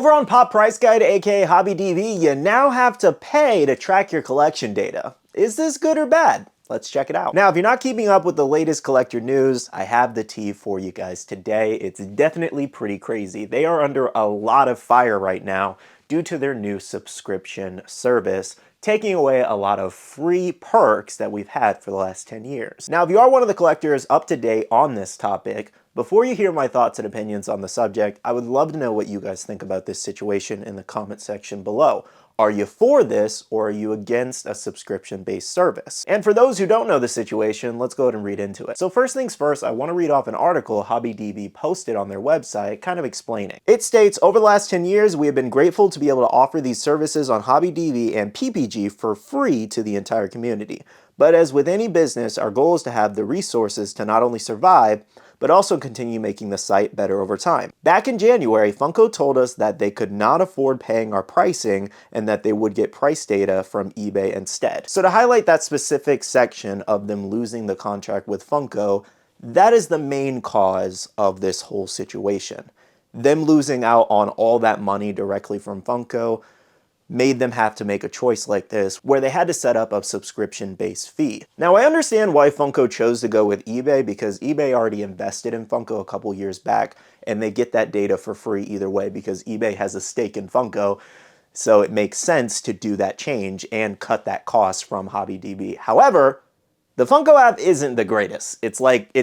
Over on Pop Price Guide, aka Hobby DB, you now have to pay to track your collection data. Is this good or bad? Let's check it out. Now, if you're not keeping up with the latest collector news, I have the tea for you guys today. It's definitely pretty crazy. They are under a lot of fire right now due to their new subscription service, taking away a lot of free perks that we've had for the last 10 years. Now, if you are one of the collectors up to date on this topic, before you hear my thoughts and opinions on the subject, I would love to know what you guys think about this situation in the comment section below. Are you for this, or are you against a subscription-based service? And for those who don't know the situation, let's go ahead and read into it. So first things first, I want to read off an article HobbyDB posted on their website, kind of explaining. It states, over the last 10 years, we have been grateful to be able to offer these services on HobbyDB and PPG for free to the entire community. But as with any business, our goal is to have the resources to not only survive, but also continue making the site better over time. Back in January, Funko told us that they could not afford paying our pricing and that they would get price data from eBay instead. So to highlight that specific section of them losing the contract with Funko, that is the main cause of this whole situation. Them losing out on all that money directly from Funko made them have to make a choice like this, where they had to set up a subscription-based fee. Now, I understand why Funko chose to go with eBay, because eBay already invested in Funko a couple years back, and they get that data for free either way, because eBay has a stake in Funko, so it makes sense to do that change and cut that cost from HobbyDB. However, the Funko app isn't the greatest. It's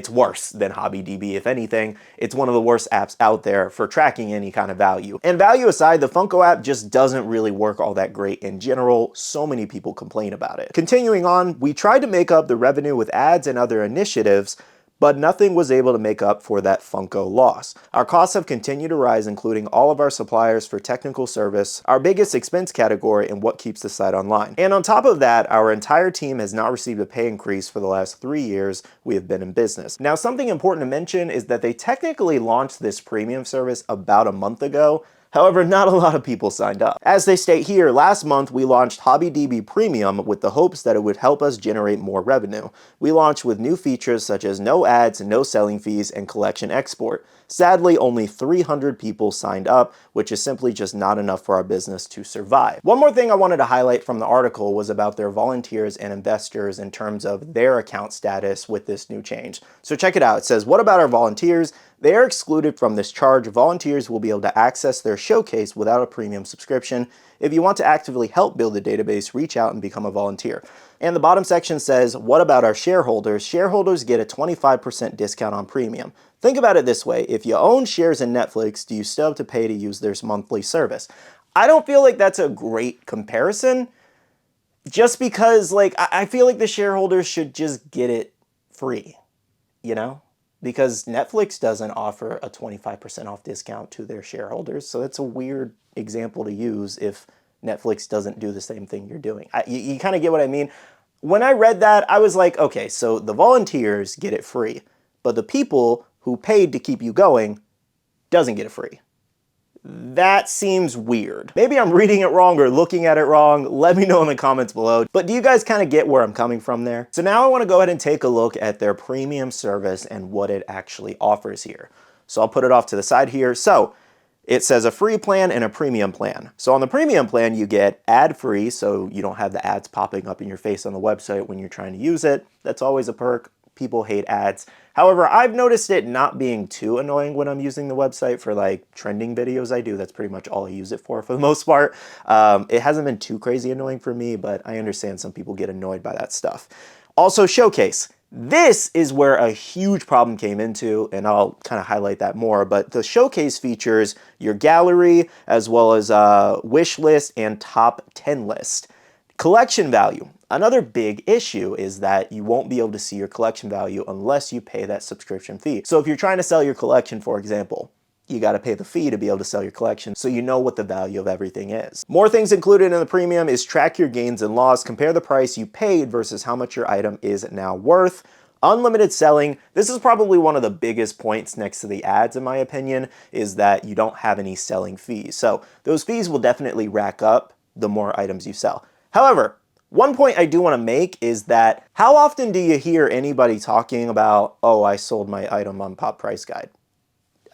worse than HobbyDB. If anything, it's one of the worst apps out there for tracking any kind of value. And value aside, the Funko app just doesn't really work all that great in general. So many people complain about it. Continuing on, we tried to make up the revenue with ads and other initiatives, but nothing was able to make up for that Funko loss. Our costs have continued to rise, including all of our suppliers for technical service, our biggest expense category, and what keeps the site online. And on top of that, our entire team has not received a pay increase for the last 3 years we have been in business. Now, something important to mention is that they technically launched this premium service about a month ago. However, not a lot of people signed up. As they state here, last month we launched HobbyDB Premium with the hopes that it would help us generate more revenue. We launched with new features such as no ads, no selling fees, and collection export. Sadly, only 300 people signed up, which is simply just not enough for our business to survive. One more thing I wanted to highlight from the article was about their volunteers and investors in terms of their account status with this new change. So check it out. It says, what about our volunteers? They are excluded from this charge. Volunteers will be able to access their showcase without a premium subscription. If you want to actively help build the database, reach out and become a volunteer. And the bottom section says, what about our shareholders? Shareholders get a 25% discount on premium. Think about it this way. If you own shares in Netflix, do you still have to pay to use their monthly service? I don't feel like that's a great comparison, just because I feel like the shareholders should just get it free, you know? Because Netflix doesn't offer a 25% off discount to their shareholders. So that's a weird example to use if Netflix doesn't do the same thing you're doing. You kind of get what I mean? When I read that, I was like, okay, so the volunteers get it free, but the people who paid to keep you going doesn't get it free. That seems weird. Maybe I'm reading it wrong or looking at it wrong. Let me know in the comments below. But do you guys kind of get where I'm coming from there? So now I want to go ahead and take a look at their premium service and what it actually offers here. So I'll put it off to the side here. So it says a free plan and a premium plan. So on the premium plan, you get ad-free, so you don't have the ads popping up in your face on the website when you're trying to use it. That's always a perk. People hate ads. However, I've noticed it not being too annoying when I'm using the website for trending videos I do. That's pretty much all I use it for the most part. It hasn't been too crazy annoying for me, but I understand some people get annoyed by that stuff. Also, Showcase. This is where a huge problem came into, and I'll kind of highlight that more, but the Showcase features your gallery as well as a wish list and top 10 list. Collection value. Another big issue is that you won't be able to see your collection value unless you pay that subscription fee. So if you're trying to sell your collection, for example, you got to pay the fee to be able to sell your collection so you know what the value of everything is. More things included in the premium is track your gains and loss, compare the price you paid versus how much your item is now worth. Unlimited selling. This is probably one of the biggest points next to the ads, in my opinion, is that you don't have any selling fees. So those fees will definitely rack up the more items you sell. However, one point I do want to make is that how often do you hear anybody talking about, oh, I sold my item on Pop Price Guide?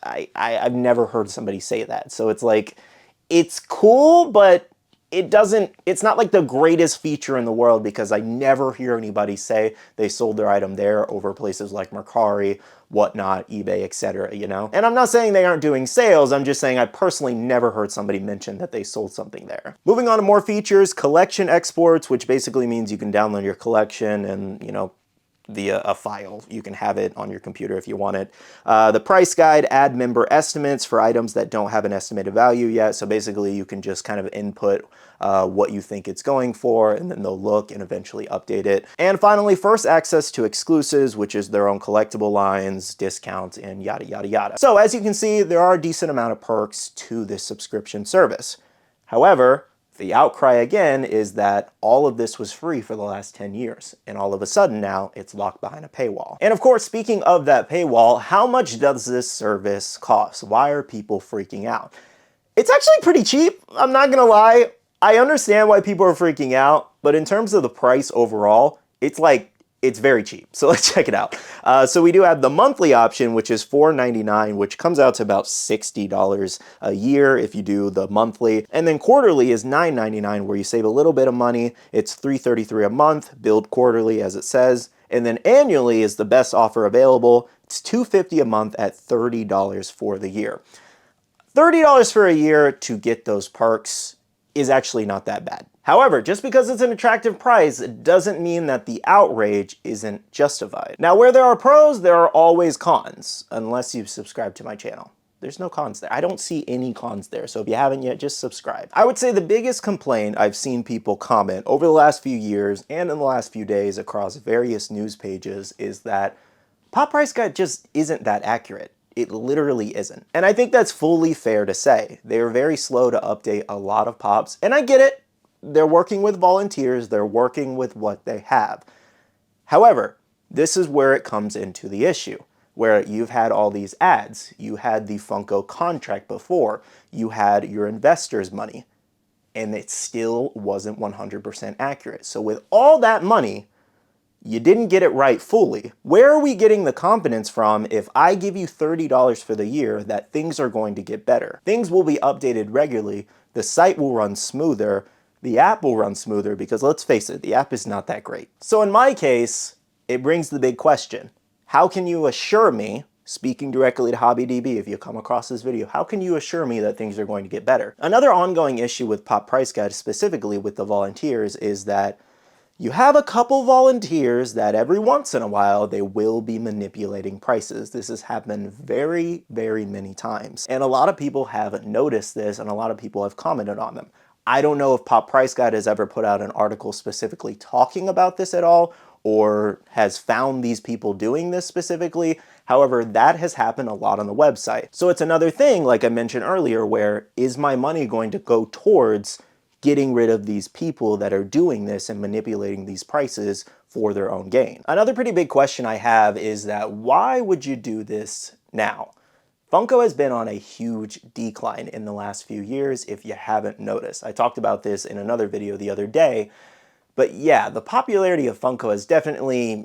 I've never heard somebody say that. So it's like, It's cool, but it's not like the greatest feature in the world, because I never hear anybody say they sold their item there over places like Mercari, whatnot, eBay, etc., you know? And I'm not saying they aren't doing sales, I'm just saying I personally never heard somebody mention that they sold something there. Moving on to more features, collection exports, which basically means you can download your collection and, you know, via a file. You can have it on your computer if you want it. The price guide, add member estimates for items that don't have an estimated value yet. So basically you can just kind of input what you think it's going for, and then they'll look and eventually update it. And finally, first access to exclusives, which is their own collectible lines, discounts, and yada, yada, yada. So as you can see, there are a decent amount of perks to this subscription service. However, the outcry again is that all of this was free for the last 10 years, and all of a sudden now it's locked behind a paywall. And of course, speaking of that paywall, how much does this service cost? Why are people freaking out? It's actually pretty cheap, I'm not gonna lie. I understand why people are freaking out, but in terms of the price overall, it's very cheap. So let's check it out. So we do have the monthly option, which is $4.99, which comes out to about $60 a year if you do the monthly. And then quarterly is $9.99, where you save a little bit of money. It's $3.33 a month, billed quarterly as it says. And then annually is the best offer available. It's $2.50 a month at $30 for the year. $30 for a year to get those perks is actually not that bad. However, just because it's an attractive price, it doesn't mean that the outrage isn't justified. Now, where there are pros, there are always cons, unless you subscribe to my channel. There's no cons there. I don't see any cons there, so if you haven't yet, just subscribe. I would say the biggest complaint I've seen people comment over the last few years and in the last few days across various news pages is that Pop Price Guide just isn't that accurate. It literally isn't. And I think that's fully fair to say. They are very slow to update a lot of pops, and I get it. They're working with volunteers, they're working with what they have. However, this is where it comes into the issue, where you've had all these ads, you had the Funko contract before, you had your investors' money, and it still wasn't 100% accurate. So with all that money, you didn't get it right fully. Where are we getting the confidence from if I give you $30 for the year that things are going to get better? Things will be updated regularly, the site will run smoother, the app will run smoother, because let's face it, the app is not that great. So in my case, it brings the big question. How can you assure me, speaking directly to HobbyDB, if you come across this video, how can you assure me that things are going to get better? Another ongoing issue with Pop Price Guide, specifically with the volunteers, is that you have a couple volunteers that every once in a while, they will be manipulating prices. This has happened very, very many times. And a lot of people have noticed this, and a lot of people have commented on them. I don't know if Pop Price Guide has ever put out an article specifically talking about this at all, or has found these people doing this specifically. However, that has happened a lot on the website. So it's another thing, like I mentioned earlier, where is my money going to go towards getting rid of these people that are doing this and manipulating these prices for their own gain? Another pretty big question I have is that why would you do this now? Funko has been on a huge decline in the last few years, if you haven't noticed. I talked about this in another video the other day, but yeah, the popularity of Funko has definitely,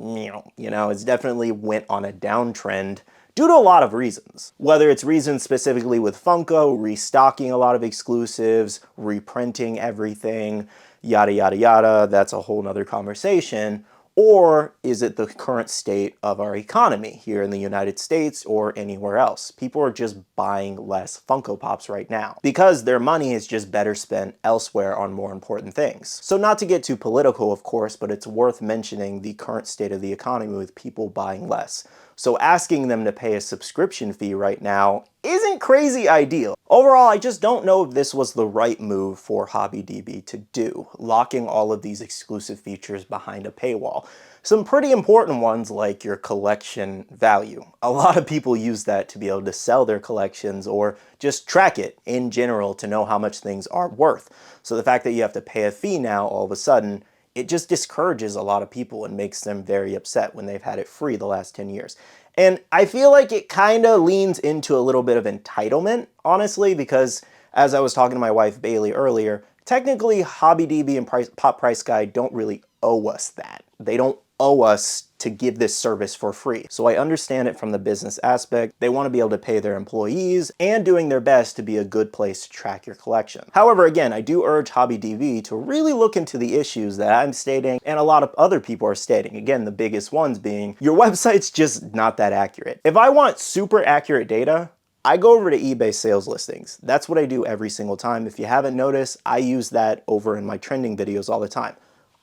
it's definitely went on a downtrend due to a lot of reasons. Whether it's reasons specifically with Funko, restocking a lot of exclusives, reprinting everything, yada, yada, yada, that's a whole nother conversation. Or is it the current state of our economy here in the United States or anywhere else? People are just buying less Funko Pops right now because their money is just better spent elsewhere on more important things. So not to get too political, of course, but it's worth mentioning the current state of the economy with people buying less. So asking them to pay a subscription fee right now isn't crazy ideal. Overall, I just don't know if this was the right move for HobbyDB to do, locking all of these exclusive features behind a paywall. Some pretty important ones like your collection value. A lot of people use that to be able to sell their collections or just track it in general to know how much things are worth. So the fact that you have to pay a fee now all of a sudden, it just discourages a lot of people and makes them very upset when they've had it free the last 10 years. And I feel like it kind of leans into a little bit of entitlement, honestly, because as I was talking to my wife Bailey earlier, technically HobbyDB and Pop Price Guide don't really owe us that. They don't owe us to give this service for free. So I understand it from the business aspect. They want to be able to pay their employees and doing their best to be a good place to track your collection. However, again, I do urge HobbyDB to really look into the issues that I'm stating and a lot of other people are stating. Again, the biggest ones being your website's just not that accurate. If I want super accurate data, I go over to eBay sales listings. That's what I do every single time. If you haven't noticed, I use that over in my trending videos all the time,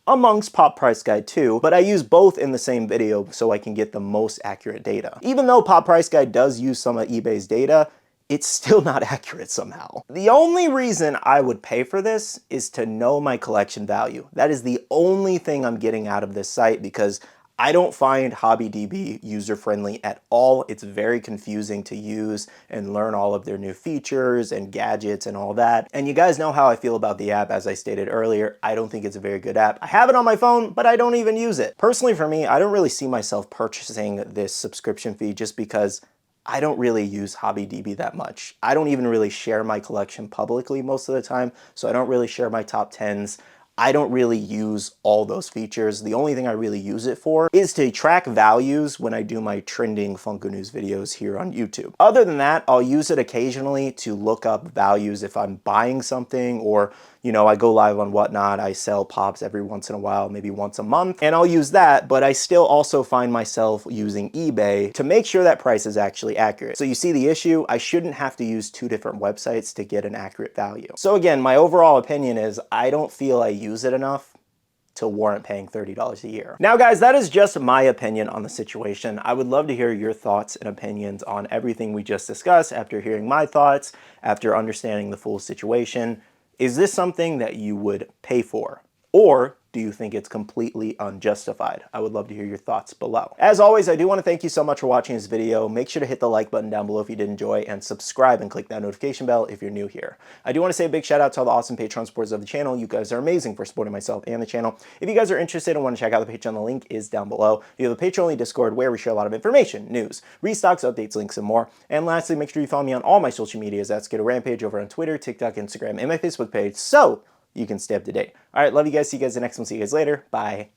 amongst Pop Price Guide too, but I use both in the same video so I can get the most accurate data. Even though Pop Price Guide does use some of eBay's data, it's still not accurate somehow. The only reason I would pay for this is to know my collection value. That is the only thing I'm getting out of this site, because I don't find HobbyDB user-friendly at all. It's very confusing to use and learn all of their new features and gadgets and all that. And you guys know how I feel about the app. As I stated earlier, I don't think it's a very good app. I have it on my phone, but I don't even use it. Personally, for me, I don't really see myself purchasing this subscription fee just because I don't really use HobbyDB that much. I don't even really share my collection publicly most of the time, so I don't really share my top 10s. I don't really use all those features. The only thing I really use it for is to track values when I do my trending Funko News videos here on YouTube. Other than that, I'll use it occasionally to look up values if I'm buying something, or you know, I go live on Whatnot, I sell pops every once in a while, maybe once a month, and I'll use that, but I still also find myself using eBay to make sure that price is actually accurate. So you see the issue? I shouldn't have to use two different websites to get an accurate value. So again, my overall opinion is I don't feel I use it enough to warrant paying $30 a year. Now guys, that is just my opinion on the situation. I would love to hear your thoughts and opinions on everything we just discussed after hearing my thoughts, after understanding the full situation. Is this something that you would pay for? Or do you think it's completely unjustified? I would love to hear your thoughts below. As always, I do want to thank you so much for watching this video. Make sure to hit the like button down below if you did enjoy, and subscribe and click that notification bell if you're new here. I do want to say a big shout out to all the awesome Patreon supporters of the channel. You guys are amazing for supporting myself and the channel. If you guys are interested and want to check out the Patreon, the link is down below. You have a Patreon-only Discord where we share a lot of information, news, restocks, updates, links, and more. And lastly, make sure you follow me on all my social medias at SkittleRampage over on Twitter, TikTok, Instagram, and my Facebook page, so you can stay up to date. All right, love you guys. See you guys in the next one. See you guys later. Bye.